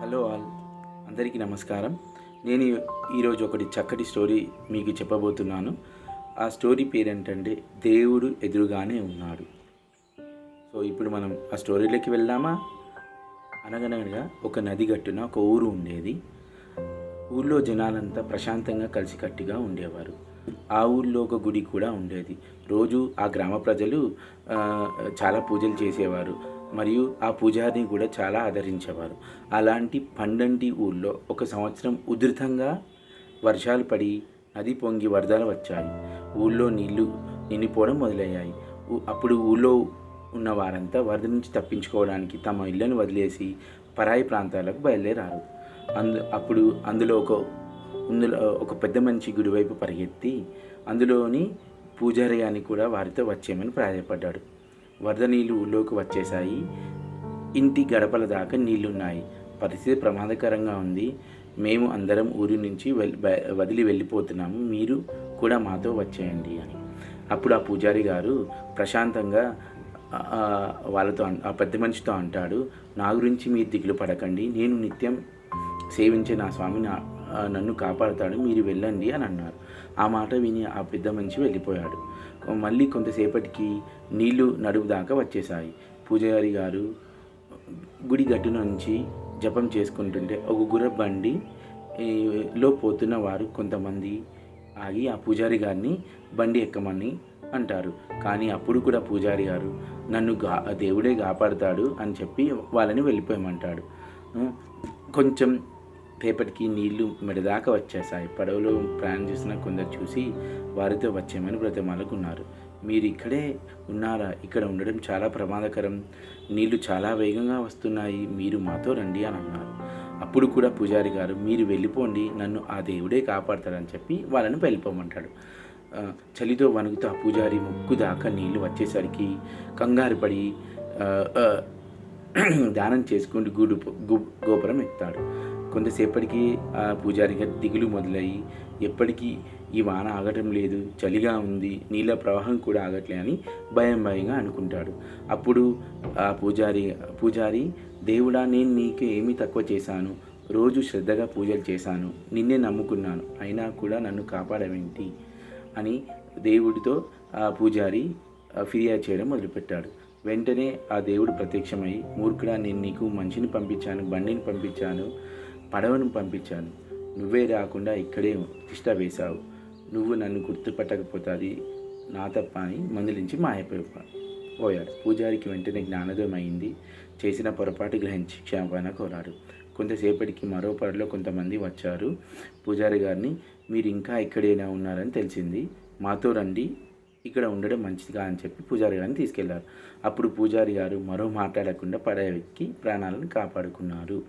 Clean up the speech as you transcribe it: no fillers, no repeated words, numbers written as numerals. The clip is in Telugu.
హలో ఆల్, అందరికీ నమస్కారం. నేను ఈరోజు ఒకటి చక్కటి స్టోరీ మీకు చెప్పబోతున్నాను. ఆ స్టోరీ పేరేంటంటే దేవుడు ఎదురుగానే ఉన్నాడు. సో ఇప్పుడు మనం ఆ స్టోరీలోకి వెళ్దామా? అనగనగా ఒక నది గట్టున ఒక ఊరు ఉండేది. ఊళ్ళో జనాలంతా ప్రశాంతంగా కలిసికట్టుగా ఉండేవారు. ఆ ఊళ్ళో ఒక గుడి కూడా ఉండేది. రోజు ఆ గ్రామ ప్రజలు చాలా పూజలు చేసేవారు మరియు ఆ పూజారిని కూడా చాలా ఆదరించేవారు. అలాంటి పండంటి ఊళ్ళో ఒక సంవత్సరం ఉధృతంగా వర్షాలు పడి నది పొంగి వరదలు వచ్చాయి. ఊళ్ళో నీళ్లు నిండిపోవడం మొదలయ్యాయి. అప్పుడు ఊళ్ళో ఉన్న వారంతా వరద నుంచి తప్పించుకోవడానికి తమ ఇళ్లను వదిలేసి పరాయి ప్రాంతాలకు బయలుదేరారు. అందులో ఒక పెద్ద మనిషి గుడివైపు పరిగెత్తి అందులోని పూజారి గారిని కూడా వారితో వచ్చేయమని ప్రాధాయపడ్డాడు. వరద నీళ్లు ఊళ్ళోకి వచ్చేసాయి. ఇంటి గడపల దాకా నీళ్లున్నాయి. పరిస్థితి ప్రమాదకరంగా ఉంది. మేము అందరం ఊరి నుంచి వదిలి వెళ్ళిపోతున్నాము, మీరు కూడా మాతో వచ్చేయండి అని. అప్పుడు ఆ పూజారి గారు ప్రశాంతంగా ఆ పెద్ద మనిషితో అంటాడు, నా గురించి మీరు దిగులు పడకండి, నేను నిత్యం సేవించే నా స్వామి నన్ను కాపాడుతాడు, మీరు వెళ్ళండి అని అన్నారు. ఆ మాట విని ఆ పెద్ద మనిషి వెళ్ళిపోయాడు. మళ్ళీ కొంతసేపటికి నీళ్లు నడుము దాకా వచ్చేసాయి. పూజారి గారు గుడి గట్టు నుంచి జపం చేసుకుంటుంటే ఒక గుర్ర బండిలో పోతున్న వారు కొంతమంది ఆగి ఆ పూజారి గారిని బండి ఎక్కమని అంటారు. కానీ అప్పుడు కూడా పూజారి గారు నన్ను దేవుడే కాపాడుతాడు అని చెప్పి వాళ్ళని వెళ్ళిపోయమంటాడు. కొంచెం రేపటికి నీళ్లు మెడదాకా వచ్చేసాయి. పడవలో ప్రయాణం చేసిన కొందరు చూసి వారితో వచ్చేయమని బ్రతిమాలుకున్నారు. మీరు ఇక్కడే ఉన్నారా? ఇక్కడ ఉండడం చాలా ప్రమాదకరం, నీళ్లు చాలా వేగంగా వస్తున్నాయి, మీరు మాతో రండి అని అన్నారు. అప్పుడు కూడా పూజారి గారు మీరు వెళ్ళిపోండి, నన్ను ఆ దేవుడే కాపాడతాడని చెప్పి వాళ్ళని వెళ్ళిపోమంటాడు. చలితో వణుకుతూ ఆ పూజారి ముక్కు దాకా నీళ్లు వచ్చేసరికి కంగారు పడి దానం చేసుకుంటూ గోపురం ఎక్కుతాడు. కొంతసేపటికి ఆ పూజారి గారి దిగులు మొదలయ్యి ఎప్పటికీ ఈ వాన ఆగటం లేదు, చలిగా ఉంది, నీళ్ళ ప్రవాహం కూడా ఆగట్లే అని భయంగా అనుకుంటాడు. అప్పుడు ఆ పూజారి దేవుడా, నేను నీకు ఏమీ తక్కువ చేశాను, రోజు శ్రద్ధగా పూజలు చేశాను, నిన్నే నమ్ముకున్నాను, అయినా కూడా నన్ను కాపాడవేంటి అని దేవుడితో ఆ పూజారి ఫిర్యాదు చేయడం మొదలుపెట్టాడు. వెంటనే ఆ దేవుడు ప్రత్యక్షమై, మూర్ఖుడా, నేను నీకు మనిషిని పంపించాను, బండిని పంపించాను, పడవను పంపించాను, నువ్వే రాకుండా ఇక్కడే తిష్ట వేశావు, నువ్వు నన్ను గుర్తుపట్టకపోతే నా తప్ప అని మందులించి మాయపోయాడు. పూజారికి వెంటనే జ్ఞానోదయం అయింది. చేసిన పొరపాటు గ్రహించి క్షమాపణ కోరాడు. కొంతసేపటికి మరో పడలో కొంతమంది వచ్చారు. పూజారి గారిని మీరు ఇంకా ఇక్కడైనా ఉన్నారని తెలిసింది, మాతో రండి, ఇక్కడ ఉండడం మంచిదిగా అని చెప్పి పూజారి గారిని తీసుకెళ్లారు. అప్పుడు పూజారి గారు మరో మాట్లాడకుండా పడవ ఎక్కి ప్రాణాలను కాపాడుకున్నారు.